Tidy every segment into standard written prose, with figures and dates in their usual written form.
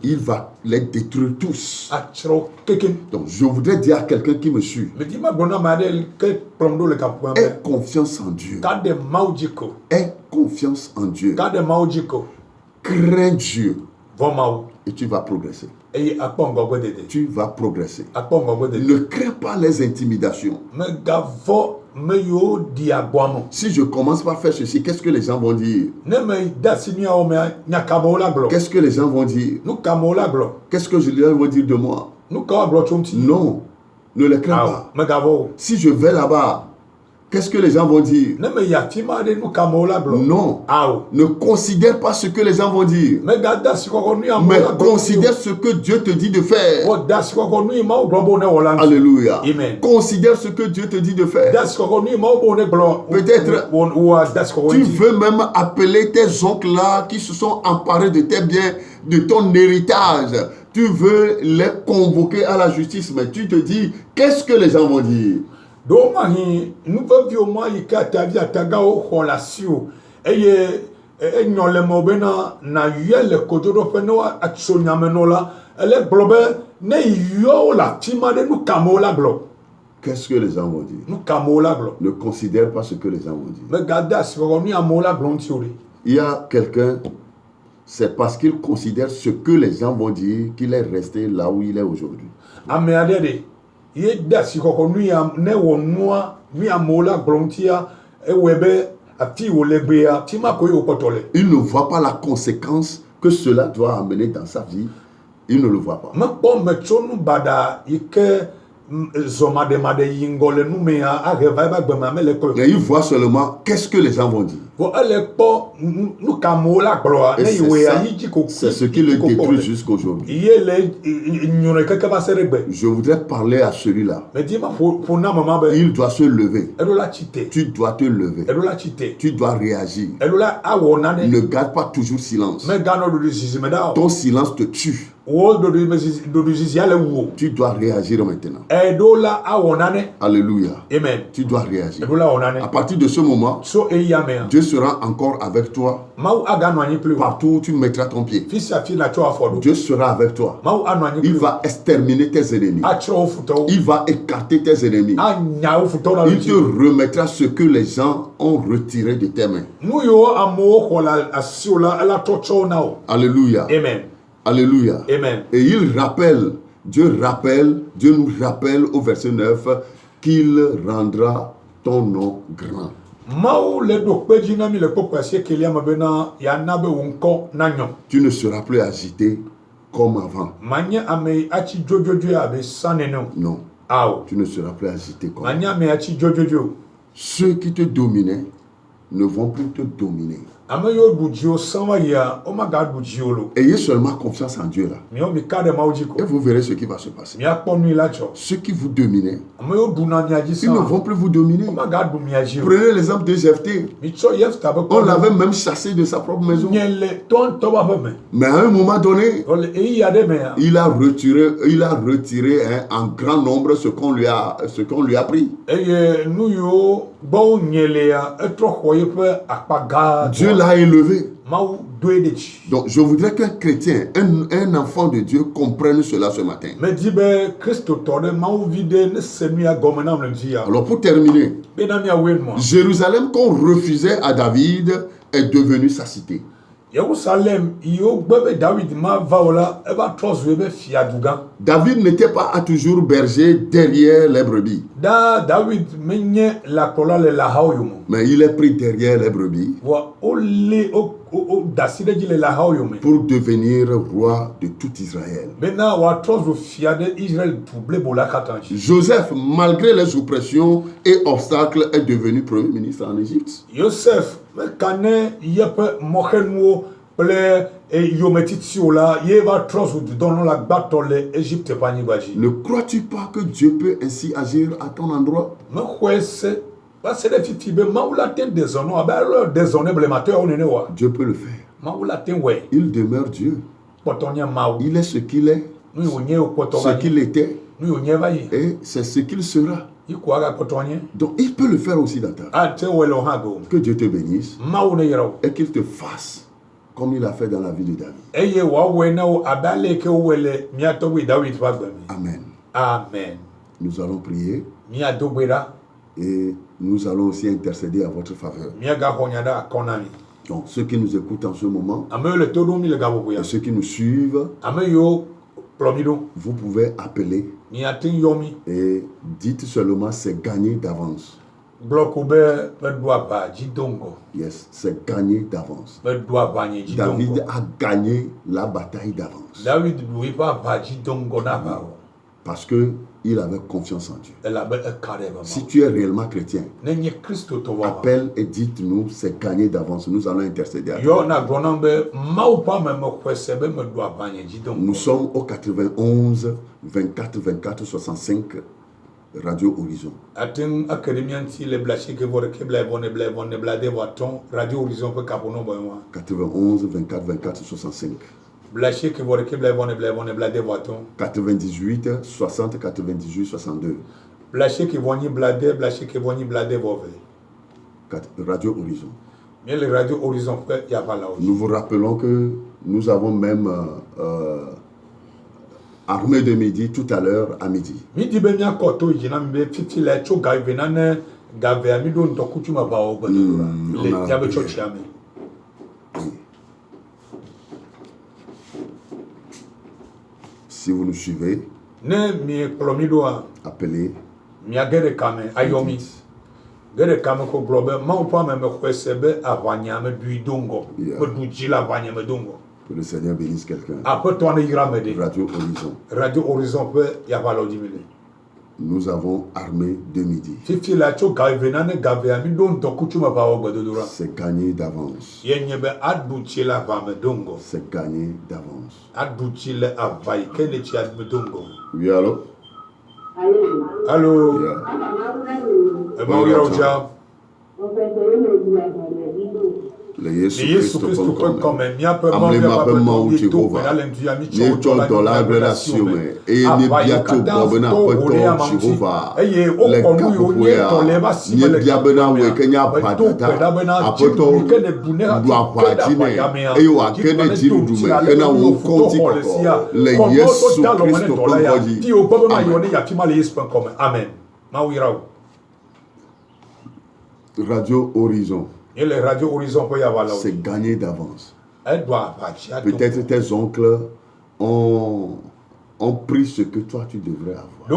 il va les détruire tous. Donc je voudrais dire à quelqu'un qui me suit, aie confiance en Dieu. Aie confiance en Dieu. Crains Dieu. Et tu vas progresser. Tu vas progresser. Ne crains pas les intimidations. Si je commence par faire ceci, qu'est-ce que les gens vont dire? Qu'est-ce que les gens vont dire? Qu'est-ce que je leur vais dire de moi? Non, ne les crains pas. Si je vais là-bas, qu'est-ce que les gens vont dire? Non. Ne considère pas ce que les gens vont dire. Mais considère ce que Dieu te dit de faire. Alléluia. Amen. Considère ce que Dieu te dit de faire. Peut-être tu veux même appeler tes oncles là qui se sont emparés de tes biens, de ton héritage. Tu veux les convoquer à la justice, mais tu te dis, qu'est-ce que les gens vont dire? Nous vions qu'est-ce que les gens vont dire? Ne considère pas ce que les gens vont dire. Il y a quelqu'un, c'est parce qu'il considère ce que les gens vont dire qu'il est resté là où il est aujourd'hui. Il ne voit pas la conséquence que cela doit amener dans sa vie. Il ne le voit pas. Et il voit seulement qu'est-ce que les gens vont dire. Et c'est ce qui le détruit jusqu'aujourd'hui. Je voudrais parler à celui-là. Il doit se lever. Tu dois te lever. Tu dois réagir. Ne garde pas toujours silence. Ton silence te tue. Tu dois réagir maintenant. Alléluia. Amen. Tu dois réagir. À partir de ce moment, Dieu sera encore avec toi. Partout où tu mettras ton pied, Dieu sera avec toi. Il va exterminer tes ennemis. Il va écarter tes ennemis. Il te remettra ce que les gens ont retiré de tes mains. Alléluia. Amen. Alléluia. Amen. Et il rappelle, Dieu nous rappelle au verset 9 qu'il rendra ton nom grand. Tu ne seras plus agité comme avant. Non. Tu ne seras plus agité comme avant. Ceux qui te dominaient ne vont plus te dominer. Ayez seulement confiance en Dieu là. Et vous verrez ce qui va se passer. Ceux qui vous dominaient, ils ne vont plus vous dominer. Prenez l'exemple de Jephthé. On l'avait même chassé de sa propre maison. Mais à un moment donné, il a retiré en grand nombre ce qu'on lui a pris. Dieu l'a élevé. Donc je voudrais qu'un chrétien, un enfant de Dieu comprenne cela ce matin. Alors pour terminer, Jérusalem qu'on refusait à David est devenue sa cité. David n'était pas toujours berger derrière les brebis. Mais il est pris derrière les brebis pour devenir roi de tout Israël. Joseph, malgré les oppressions et obstacles, est devenu premier ministre en Égypte. Ne crois-tu pas que Dieu peut ainsi agir à ton endroit? Dieu peut le faire. Il demeure Dieu. Il est ce qu'il est, ce qu'il était, et c'est ce qu'il sera. Donc il peut le faire aussi dans ta vie. Que Dieu te bénisse et qu'il te fasse comme il a fait dans la vie de David. Amen. Amen. Nous allons prier et nous allons aussi intercéder à votre faveur. Donc, ceux qui nous écoutent en ce moment et ceux qui nous suivent, vous pouvez appeler et dites seulement c'est gagné d'avance. Yes, c'est gagné d'avance. David a gagné la bataille d'avance. Parce qu'il avait confiance en Dieu. Si tu es réellement chrétien, appelle et dites-nous, c'est gagné d'avance. Nous allons intercéder à toi. Nous sommes au 91 24 24 65 Radio Horizon. 91 24 24 65. 98 60 98 62. Radio Horizon. Nous vous rappelons que nous avons même armée de midi tout à l'heure à midi. Si vous nous suivez, appelez. Que le Seigneur bénisse quelqu'un. Radio Horizon. Nous avons armé de midi. C'est gagné d'avance. C'est gagné d'avance. Oui, allô? Allô? Le Yesu Kristo comme amlema bema u Jehova ni chodo la relation me e ni biato bobena poto Jehova le kapuya ni biabena we kenya patata apoto do apatine e wa kene jirudume ena wo konti koko le Yesu Kristo comme amen. Radio Horizon. Et les Radio Horizon peut y avoir là. C'est gagné d'avance. Peut-être tes oncles ont pris ce que toi tu devrais avoir.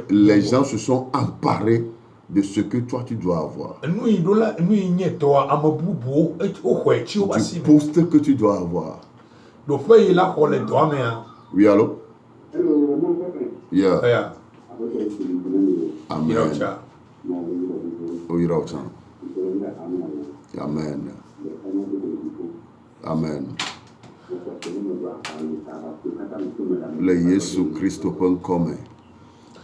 Les gens se sont emparés de ce que toi tu dois avoir. Du poste que tu dois avoir. Oui, allô? Yeah. Amen. Amen. Amen. Le Yesu Kristo comme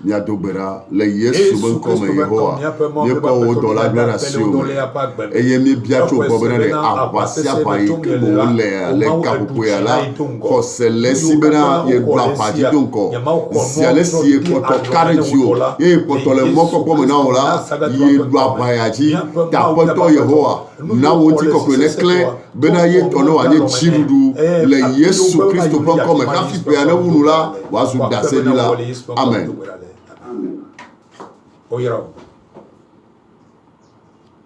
Niadobera, le Yesu comme Yehowa, Nieko dola glorasio, eye mi biacho bobere apasia pai mo le kapuya la, kose le sibera ye gla padi donko, siale si poto karejo, ye poto le moko como na ola, ye gla bayaji, ta poto Yehowa, na woti ko le clé, bena ye tono anye chirudu, le Yesu Kristo comme kafi pe ana unula, wazu dasedi la. Amen.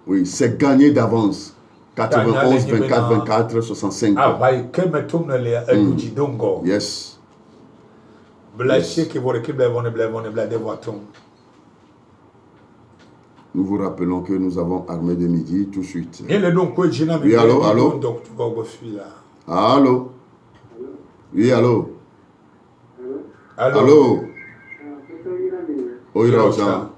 Oui, c'est gagné d'avance. 91, 24, 24, 65. Yes. Nous vous rappelons que nous avons armé de midi tout de suite. Oui, allô, allô? Allô? Oui, allô? Allô? Oui, Rosa.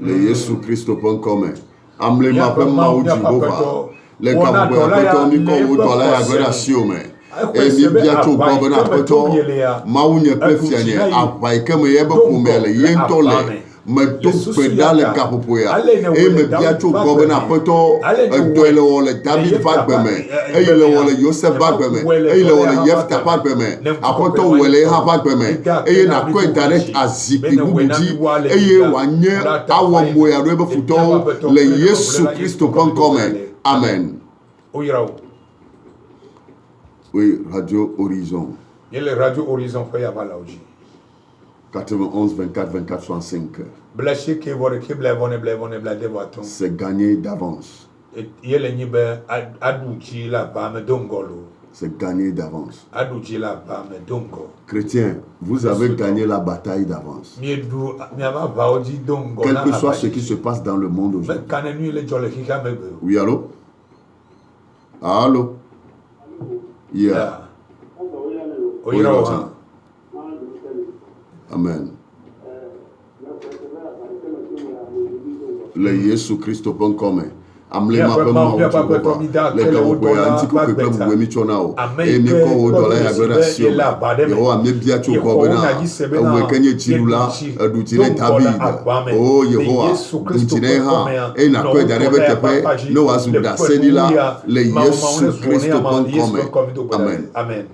Le Yesu Kristo comme amle ma pema u Jehova le kapo apeto ni ko u dola ya glorasio me e ni biato bobena apeto ma unye prefianye apai keme yebe kumele yentole me do gbeda le gaƒoƒoya eye me bia tso gbɔ bena aƒetɔ edɔe le wɔ le David ƒe agbe me eye le wɔ le Yosef ƒe agbe me eye le wɔ le Yefta ƒe agbe me aƒetɔ wɔe le eha ƒe agbe me eye nakɔe da ɖe azikpui bubu dzi eye wòanye awɔ moya ɖo ebe futɔwo le Yesu Kristo ƒe ŋkɔ me. Amen. Oui, Radio Horizon. Il y a Radio Horizon ƒe yaba la oji. 91 24 24 65. C'est gagné d'avance. C'est gagné d'avance. Chrétiens, vous avez gagné la bataille d'avance. Quel que soit ce qui se passe dans le monde aujourd'hui. Oui, allô? Allô? Yeah. Oui, Amen. Le Yesu Kristo ƒe ŋkɔ me. Amlema ƒe Mawu Jehova le gaƒoƒoya ŋuti ko kpekpe bubu mi tsɔ na o. Eye mi kɔ wo dɔ la ya gbe ɖe asi o. Yehowa mi bia tso gbɔ bena ewoe ke nye dziɖula eɖu dzi ɖe David. O Yehowa ɖu dzi ɖe hã eye nakɔe da ɖe eƒe teƒe ne wòazu ɖaseɖila le Yesu Kristo ƒe ŋkɔ me. Amen. Amen.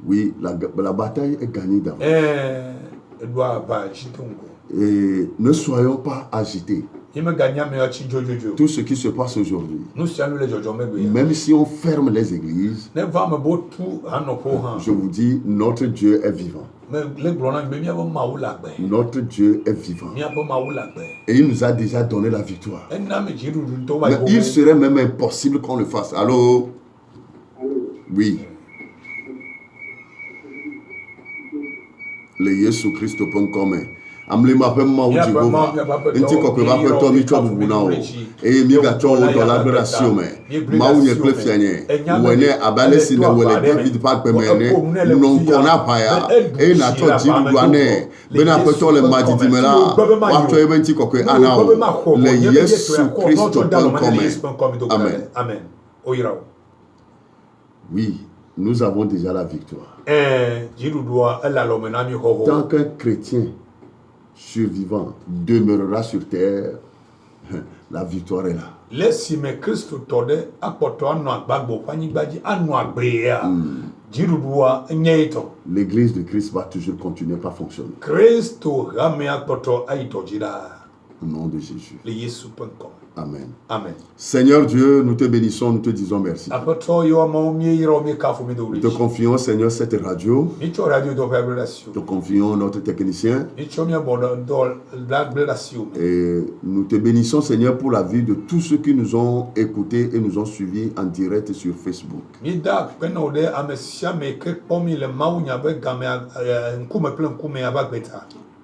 Oui, la bataille est gagnée d'avance. Et ne soyons pas agités. Tout ce qui se passe aujourd'hui, même si on ferme les églises, je vous dis, notre Dieu est vivant. Notre Dieu est vivant. Et il nous a déjà donné la victoire. Mais il serait même impossible qu'on le fasse. Allô? Oui. Le Yesu Kristo ƒe ŋkɔ me. Amlema ƒe Mawu Jehova ŋuti kɔkɔe va ƒe tɔ mi tsɔ bubu na wo eye mi gatsɔ wo dɔ la gbe ɖe asi o me. Mawu nye kple fianye wɔe ne abe ale si ne wɔ le David ƒe agbe me ene nɔ ŋkɔ na ʋaya eye natsɔ dziɖuɖua nɛ bena aƒetɔ le madidime la woatsɔ ebe ŋuti kɔkɔe ana wo le Yesu Kristo ƒe ŋkɔ me. Amen. Amen. Oui, nous avons déjà la victoire. Tant qu'un chrétien survivant demeurera sur terre, la victoire est là. L'église de Christ va toujours continuer par fonctionner. Au nom de Jésus. Amen. Amen. Seigneur Dieu, nous te bénissons, nous te disons merci. Nous te confions, Seigneur, cette radio. Nous te confions notre technicien. Et nous te bénissons, Seigneur, pour la vie de tous ceux qui nous ont écoutés et nous ont suivis en direct sur Facebook.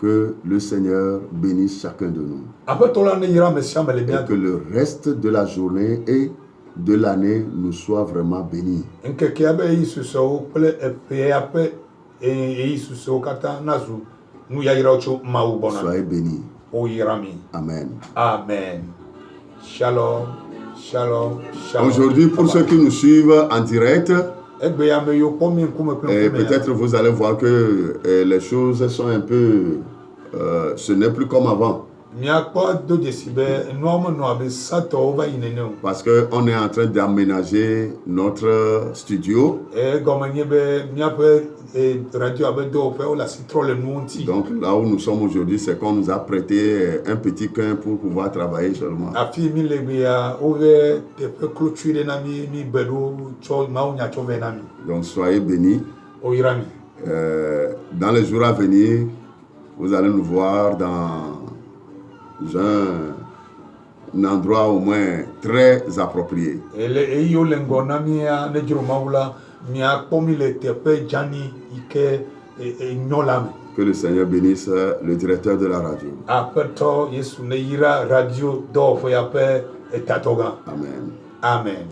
Que le Seigneur bénisse chacun de nous. Et que le reste de la journée et de l'année nous soit vraiment béni. Soyez bénis. Amen. Amen. Shalom. Shalom. Shalom. Aujourd'hui, pour ceux qui nous suivent en direct, et peut-être vous allez voir que les choses sont un peu... ce n'est plus comme avant. Parce qu'on est en train d'aménager notre studio. Donc là où nous sommes aujourd'hui, c'est qu'on nous a prêté un petit coin pour pouvoir travailler seulement. Donc soyez bénis. Dans les jours à venir, vous allez nous voir dans un endroit au moins très approprié. Que le Seigneur bénisse le directeur de la radio. Amen. Amen.